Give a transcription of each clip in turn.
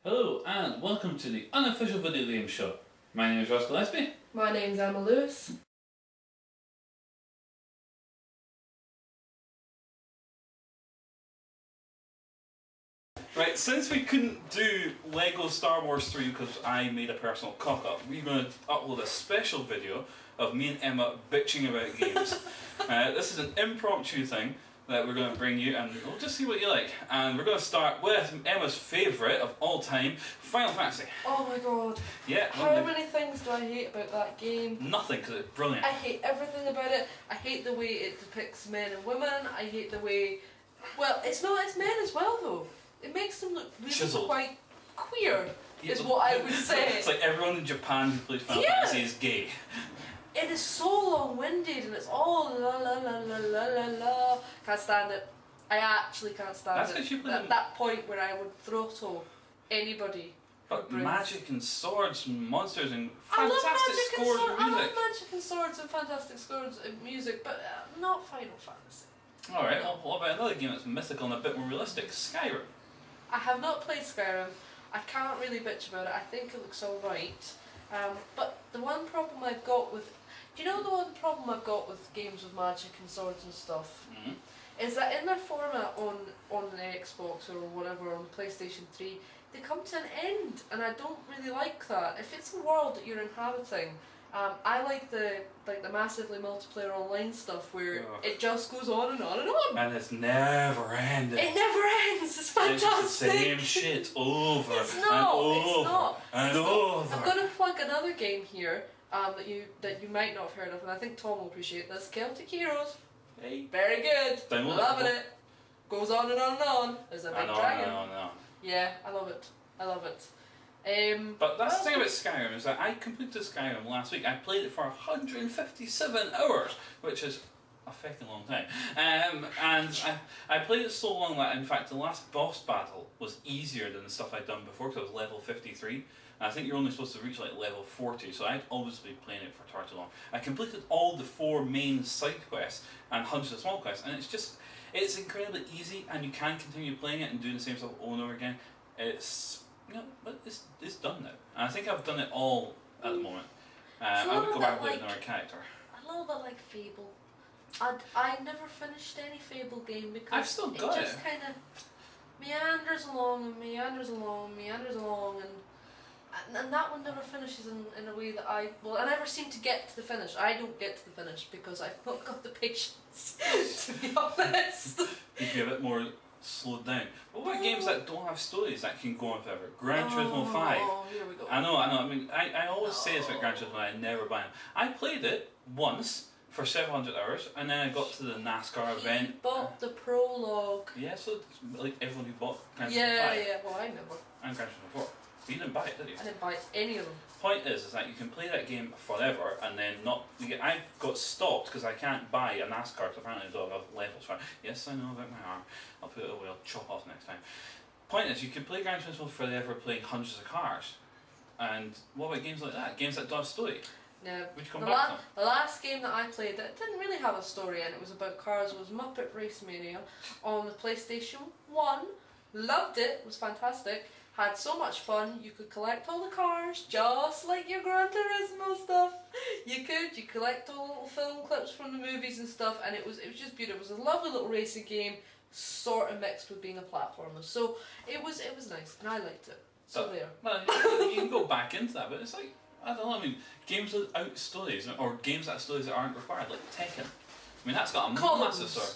Hello and welcome to the unofficial video game show. My name is Ross Gillespie. My name's Emma Lewis. Right, since we couldn't do Lego Star Wars 3 because I made a personal cock-up, we're going to upload a special video of me and Emma bitching about games. This is an impromptu thing that we're going to bring you and we'll just see what you like. And we're going to start with Emma's favourite of all time, Final Fantasy. Oh my god. Yeah. How many things do I hate about that game? Nothing, because it's brilliant. I hate everything about it. I hate the way it depicts men and women. I hate the way... Well, it's men as well though. It makes them look really Chiseled. quite queer, is what I would say. It's like everyone in Japan who plays Final Fantasy is gay. It is so long-winded and it's all la la la la la la la. Can't stand it. I actually can't stand it. At that point where I would throttle anybody. But magic and swords and monsters and I fantastic scores and music. I love magic and swords and fantastic scores and music, but not Final Fantasy. Alright, well, what about another game that's mythical and a bit more realistic? Skyrim. I have not played Skyrim. I can't really bitch about it. I think it looks alright. But the one problem I've got with... Do you know the one problem I've got with games with magic and swords and stuff? Mm-hmm. Is that in their format on the Xbox or whatever, on PlayStation 3, they come to an end, and I don't really like that. If it's a world that you're inhabiting, I like the massively multiplayer online stuff where it just goes on and on and on. And it's never ending. It never ends. It's fantastic. It's the same shit over it's not, and over it's not. and over. I'm going to plug another game here that you might not have heard of, and I think Tom will appreciate this. Celtic Heroes. Hey. Very good. Loving it. Goes on and on and on. There's a big dragon. I know. Yeah, I love it. I love it. But that's the thing about Skyrim, is that I completed Skyrim last week. I played it for 157 hours, which is a fucking long time. And I played it so long that, in fact, the last boss battle was easier than the stuff I'd done before, because I was level 53. And I think you're only supposed to reach like level 40, so I'd always been playing it for far too long. I completed all the 4 main side quests and hundreds of small quests, and it's incredibly easy, and you can continue playing it and doing the same stuff over and over again. But it's done now. And I think I've done it all at the moment. I would go back and play with another character. A little bit like Fable. I never finished any Fable game because I've still got it just kind of meanders along and meanders along and meanders along, and that one never finishes in a way that I never seem to get to the finish. I don't get to the finish because I've not got the patience, to be honest. You'd be a bit more slowed down. But what about games that don't have stories that can go on forever? Gran Turismo 5. Oh, here we go. I know. I mean, I always say this about Gran Turismo, I never buy them. I played it once for several hundred hours, and then I got to the NASCAR event. You bought the prologue. Yeah, so it's like everyone who bought Gran Turismo 5. Yeah, well I never. And Gran Turismo 4. But you didn't buy it, did you? I didn't buy any of them. Point is that you can play that game forever and then not. I got stopped because I can't buy a NASCAR because apparently I don't have levels for it. Yes, I know about my arm. I'll put it away. I'll chop off next time. Point is, you can play Gran Turismo forever playing hundreds of cars. And what about games like that? Games that don't have story? No. Would you come back to them? The last game that I played that didn't really have a story and it was about cars was Muppet Race Mania on the PlayStation 1. Loved it. It was fantastic. Had so much fun. You could collect all the cars just like your Gran Turismo stuff. You collect all the little film clips from the movies and stuff, and it was just beautiful. It was a lovely little racing game, sort of mixed with being a platformer. So it was nice, and I liked it. So there. Well, you can go back into that, but it's like, I don't know. I mean, games without stories, or games that have stories that aren't required, like Tekken. I mean, that's got a massive story.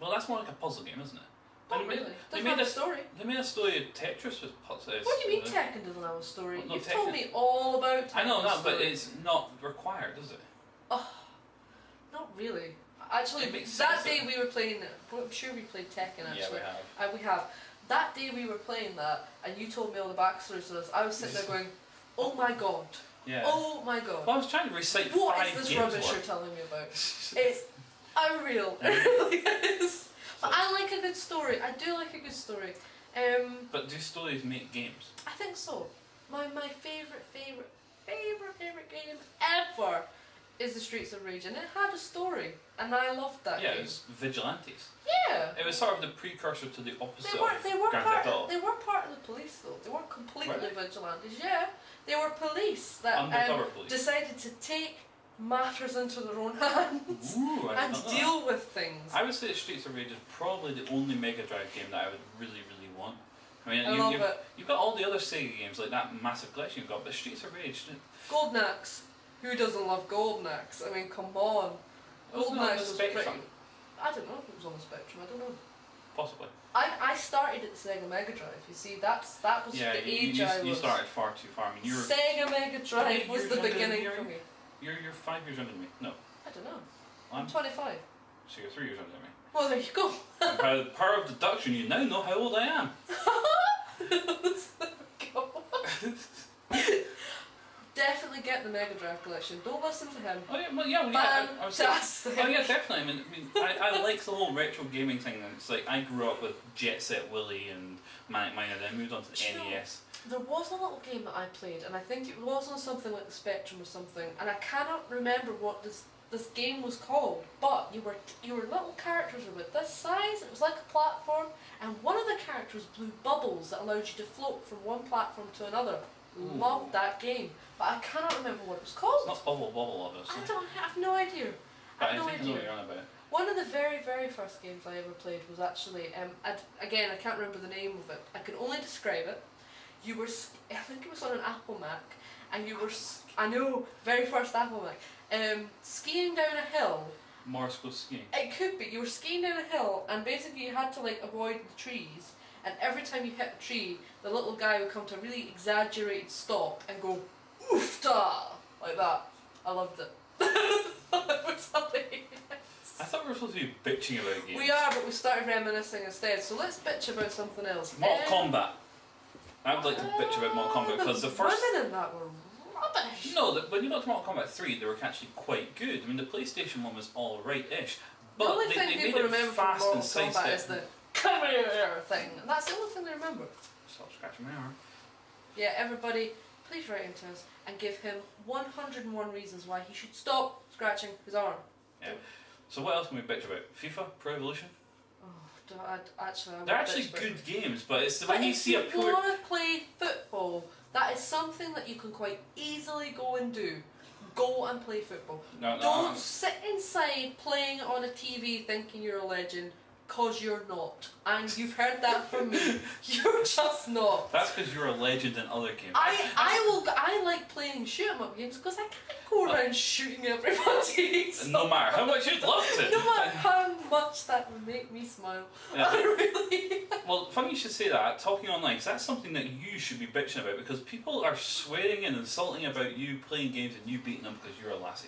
Well, that's more like a puzzle game, isn't it? Not really. Doesn't have a story. They made a story of Tetris with puzzles. What do you mean Tekken doesn't have a story? Well, no, You've told me all about Tekken's I know that, story. but it's not required, is it? Oh, not really. Actually, that day we were playing, I'm sure we played Tekken actually. Yeah, we have. We have. That day we were playing that, and you told me all the backstories of this. I was sitting there going, oh my god. Yeah. Oh my god. Well, I was trying to recite what 5 is this games rubbish you're telling me about? It's unreal. It really is. But I like a good story. I do like a good story. But do stories make games? I think so. My favourite game ever is the Streets of Rage, and it had a story, and I loved that game. Yeah, it was Vigilantes. Yeah. It was sort of the precursor to the opposite They were of Grand Theft Auto. They were part of the police though. vigilantes. Yeah, they were police that Undercover police. decided to take matters into their own hands Ooh, I and didn't know deal with things. I would say that Streets of Rage is probably the only Mega Drive game that I would really, really want. I mean, I love it. you've got all the other Sega games, like that massive collection you've got, but Streets of Rage... Golden Axe. Who doesn't love Golden Axe? I mean, come on. Golden Axe was pretty... I don't know if it was on the Spectrum, I don't know. Possibly. I started at the Sega Mega Drive, you see, that was the age I was... you started far too far. I mean, you were... Sega Mega Drive was the beginning for me. You're 5 years younger than me. No. I don't know. I'm 25. So you're 3 years younger than me. Well, there you go. And by the power of deduction, you now know how old I am. Definitely get the Mega Drive collection. Don't listen to him. Oh yeah, well yeah, I was Fantastic. oh yeah, definitely. I like the whole retro gaming thing. And it's like I grew up with Jet Set Willy and Manic Miner, then moved on to the NES. There was a little game that I played, and I think it was on something like the Spectrum or something, and I cannot remember what this game was called. But you were little characters about this size. It was like a platform, and one of the characters blew bubbles that allowed you to float from one platform to another. Ooh. Loved that game, but I cannot remember what it was called. It's not Bubble Bubble, obviously. I have no idea. But I have no think I know what idea. you're on about. One of the very, very first games I ever played was actually, again, I can't remember the name of it. I can only describe it. You were, I think it was on an Apple Mac, and you were, I know, very first Apple Mac, skiing down a hill. Morse goes skiing. It could be. You were skiing down a hill, and basically you had to like avoid the trees. And every time you hit a tree, the little guy would come to a really exaggerated stop and go, "Oofta!" like that. I loved it. It was hilarious. I thought we were supposed to be bitching about games. We are, but we started reminiscing instead. So let's bitch about something else. Mortal Kombat. I would like to bitch about Mortal Kombat because the first... women in that were rubbish. No, when you got to Mortal Kombat 3, they were actually quite good. I mean, the PlayStation one was alright-ish. But The only they thing made people it remember from fast Mortal and Kombat sidestep. is the "come here" thing. And that's the only thing they remember. Stop scratching my arm. Yeah, everybody, please write into us and give him 101 reasons why he should stop scratching his arm. Yeah. So what else can we bitch about? FIFA? Pro Evolution? Oh, actually, They're actually good games, but it's when you see a If you poor... want to play football, that is something that you can quite easily go and do. Go and play football. No, Don't sit inside playing on a TV thinking you're a legend, cause you're not. And you've heard that from me. You're just not. That's because you're a legend in other games. I like playing shoot 'em up games because I can't go around shooting everybody. So No matter how much you'd love to. no matter how much that would make me smile. Yeah. I really. Well, funny you should say that, talking online, because that's something that you should be bitching about, because people are swearing and insulting about you playing games and you beating them because you're a lassie.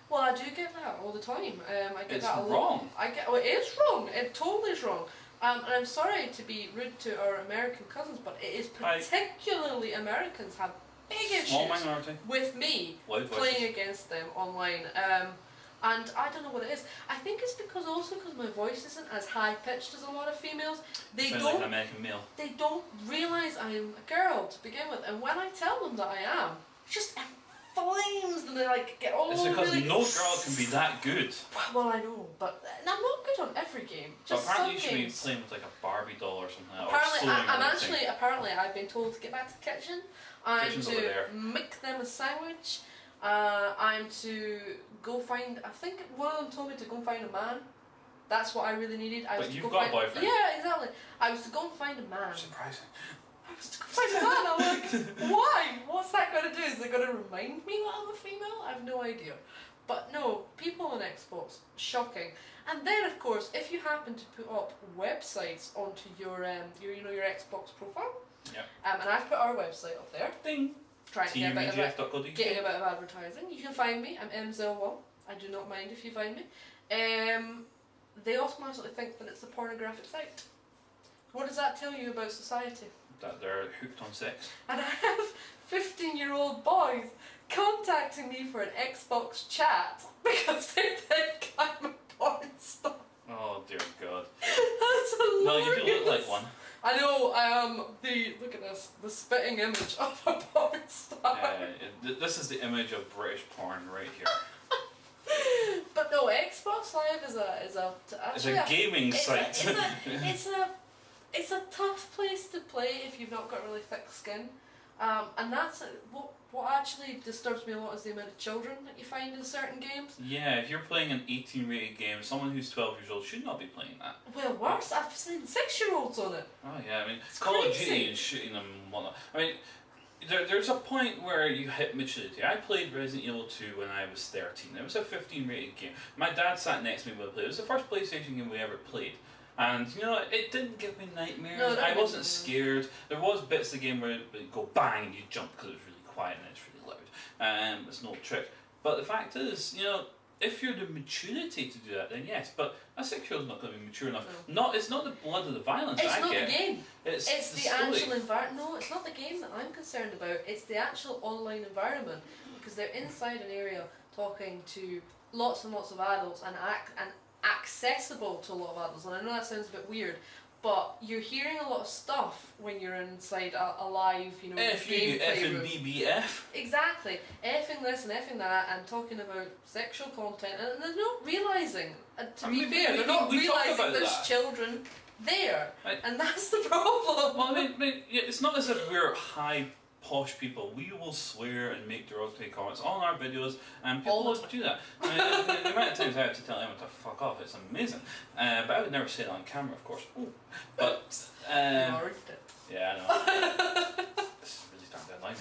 Well, I do get that all the time. I get It's that a lot. wrong. Well, it is wrong. It totally is wrong. And I'm sorry to be rude to our American cousins, but it is particularly Americans have big Small issues minority. with me Loud voices. playing against them online. And I don't know what it is. I think it's because my voice isn't as high pitched as a lot of females. They Sound don't. like an American male. They don't realise I'm a girl to begin with, and when I tell them that I am, it just flames and they like get all It's because really... no girl can be that good. Well, I know, but I'm not good on every game. So Just apparently you some should be games. playing with like a Barbie doll or something like that. Apparently, or sewing I'm or actually. something. Apparently, I've been told to get back to the kitchen. I'm Kitchen's over there. to make them a sandwich. I'm to go find. I think one of them told me to go and find a man. That's what I really needed. I was But to you've go got a find, boyfriend. Yeah, exactly. I was to go and find a man. Surprising. I was to go find a man. I'm like, why? What's that going to do? Is it going to remind me that I'm a female? I have no idea. But no, people on Xbox, shocking. And then, of course, if you happen to put up websites onto your Xbox profile, Yep. and I've put our website up there, Ding. trying to get a bit of getting a TUVGS.co.uk. bit of advertising. You can find me. I'm MZL1. I do not mind if you find me. They automatically think that it's a pornographic site. What does that tell you about society? That they're hooked on sex. And I have 15-year-old boys contacting me for an Xbox chat because they think I'm a porn star. Oh dear God. That's Well, hilarious. you do look like one. I know, I am look at this, the spitting image of a porn star. This is the image of British porn right here. But no, Xbox Live is It's a gaming site. It's a tough place to play if you've not got really thick skin. And that's what actually disturbs me a lot is the amount of children that you find in certain games. Yeah, if you're playing an 18 rated game, someone who's 12 years old should not be playing that. Well, worse, I've seen 6-year-olds on it. Oh yeah, I mean, It's Call of crazy. Duty and shooting them and whatnot. I mean, there's a point where you hit maturity. I played Resident Evil 2 when I was 13. It was a 15 rated game. My dad sat next to me when we played. It was the first PlayStation game we ever played. And you know, it didn't give me nightmares. No, I wasn't scared. There was bits of the game where it would go bang and you jump because it was really quiet and it's really loud. It's no trick. But the fact is, you know, if you're the maturity to do that, then yes. But a 6-year-old's not going to be mature enough. No. It's not the blood of the violence It's that I not get. the game. It's the story. actual environment. No, it's not the game that I'm concerned about. It's the actual online environment, because they're inside an area talking to lots and lots of adults and accessible to a lot of adults. And I know that sounds a bit weird, but you're hearing a lot of stuff when you're inside a live, you know, F you gameplay room. BBF. Exactly, effing this and effing that, and talking about sexual content, and they're not realising. To be fair, they're not we talk realising about there's that. children there, Right. and that's the problem. Well, I mean, yeah, it's not as if we're high posh people. We will swear and make derogatory comments on our videos, and people All the will do that. I mean, the amount of times I have to tell Emma to fuck off, it's amazing. But I would never say that on camera, of course. Ooh. But You already did. yeah, I know. This is really starting down line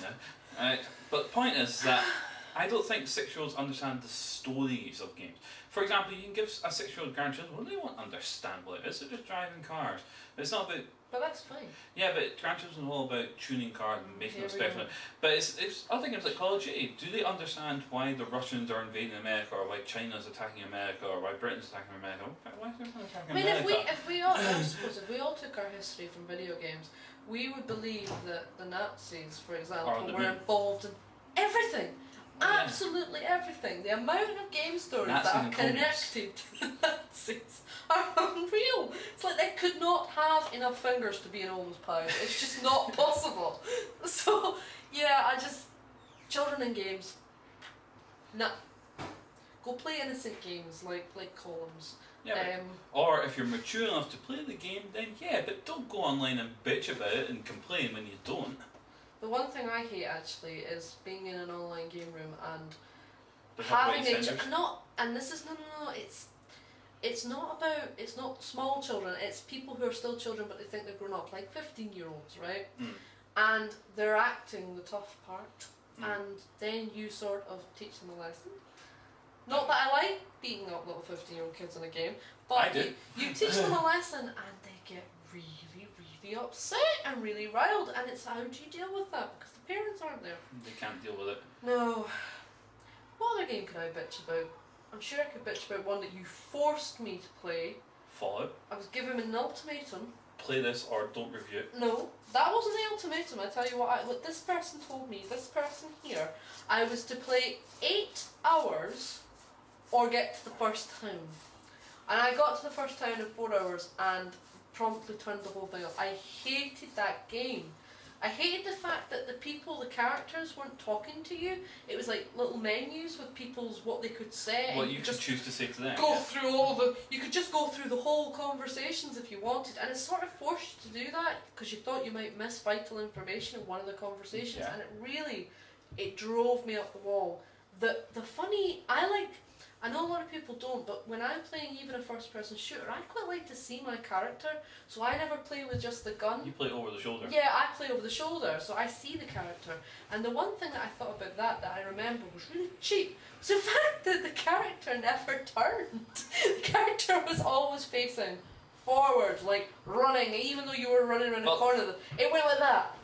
now. But the point is that I don't think 6-year-olds understand the stories of games. For example, you can give a 6-year-old grandchildren, well, they won't understand what it is. They're just driving cars. It's not about. But that's fine. Yeah, but grandchildren are all about tuning cars and making them Here we special. go. But it's other games like Call of Duty. Do they understand why the Russians are invading America, or why China's attacking America, or why Britain's attacking America? Why is everyone attacking I mean, America? if we all, I suppose, if we all took our history from video games, we would believe that the Nazis, for example, were involved in everything. Oh, yeah. Absolutely everything. The amount of game stories Nazis that are and communists. connected to the Nazis are unreal. It's like they could not have enough fingers to be in all those pies. It's just not possible. So, yeah, children in games, nah. Go play innocent games like Columns. Yeah, or if you're mature enough to play the game, then yeah, but don't go online and bitch about it and complain when you don't. The one thing I hate actually is being in an online game room and There's having not right centres. and this is no, it's not about, it's not small children, it's people who are still children but they think they're grown up, like 15-year-olds, right? Mm. And they're acting the tough part, Mm. and then you sort of teach them a lesson. Not that I like beating up little 15-year-old kids in a game, but I do. you teach them a lesson and they get really upset and really riled, and it's how do you deal with that, because the parents aren't there. They can't deal with it. No. What other game can I bitch about? I'm sure I could bitch about one that you forced me to play. Fallout. I was given an ultimatum. Play this or don't review it. No, that wasn't the ultimatum. I tell you what this person told me, this person here, I was to play 8 hours or get to the first town. And I got to the first town in 4 hours and promptly turned the whole thing off. I hated that game. I hated the fact that the characters weren't talking to you. It was like little menus with what they could say. What and you could just choose to say to them. go through you could just go through the whole conversations if you wanted, and it sort of forced you to do that because you thought you might miss vital information in one of the conversations, Yeah. and it drove me up the wall. I know a lot of people don't, but when I'm playing even a first-person shooter, I quite like to see my character, so I never play with just the gun. You play over the shoulder. Yeah, I play over the shoulder, so I see the character. And the one thing that I thought about that I remember was really cheap was the fact that the character never turned. The character was always facing forward, like running, even though you were running around a corner. It went like that.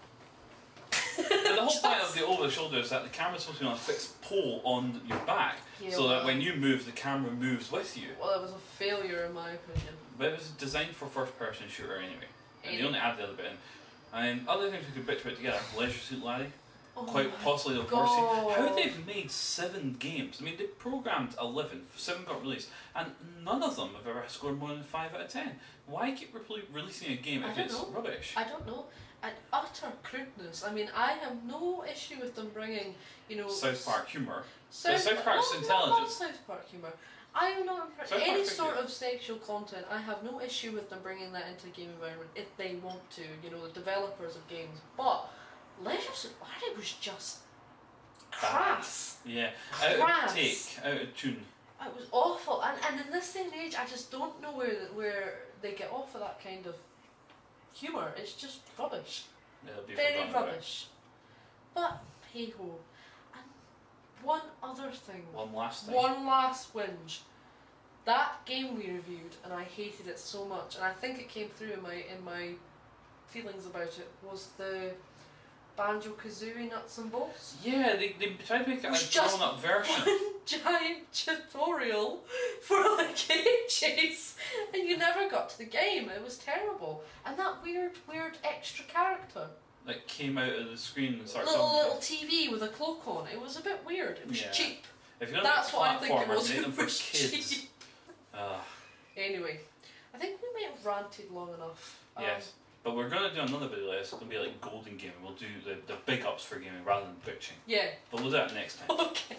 But the whole point of the over the shoulder is that the camera's supposed to be on a fixed pole on your back, Yeah, so that well. when you move, the camera moves with you. Well, it was a failure in my opinion. But it was designed for first-person shooter anyway, and they only added the other bit in. And other things we could bitch about together: Leisure Suit Larry, Oh quite my possibly the worst. God. How they've made 7 games? I mean, they programmed 11, 7 got released, and none of them have ever scored more than 5 out of 10. Why keep releasing a game if it's rubbish? I don't know. And utter crudeness. I mean, I have no issue with them bringing, South Park humour. South Park's intelligence. Not South Park humour. I am not South any Park's sort good. of sexual content. I have no issue with them bringing that into a game environment if they want to. The developers of games. But Leisure Suit Larry was just crass. Yeah, Crass. out of tune. It was awful, and in this day and age, I just don't know where they get off of that kind of humour. It's just rubbish. It'll be Very forgotten rubbish. But hey ho. And one other thing. One last thing. One last whinge. That game we reviewed, and I hated it so much, and I think it came through in my feelings about it, was the Banjo-Kazooie Nuts and Bolts. Yeah, they tried to make it a grown-up version. One giant tutorial for like ages, and you never got to the game. It was terrible. And that weird extra character That came out of the screen and started little TV with a cloak on. It was a bit weird. It was cheap. If you're That's what I think it was. make them for It was kids. cheap. Anyway, I think we may have ranted long enough. Yes. But we're going to do another video. It's going to be like golden gaming. We'll do the big ups for gaming rather than bitching. Yeah. But we'll do that next time. Okay.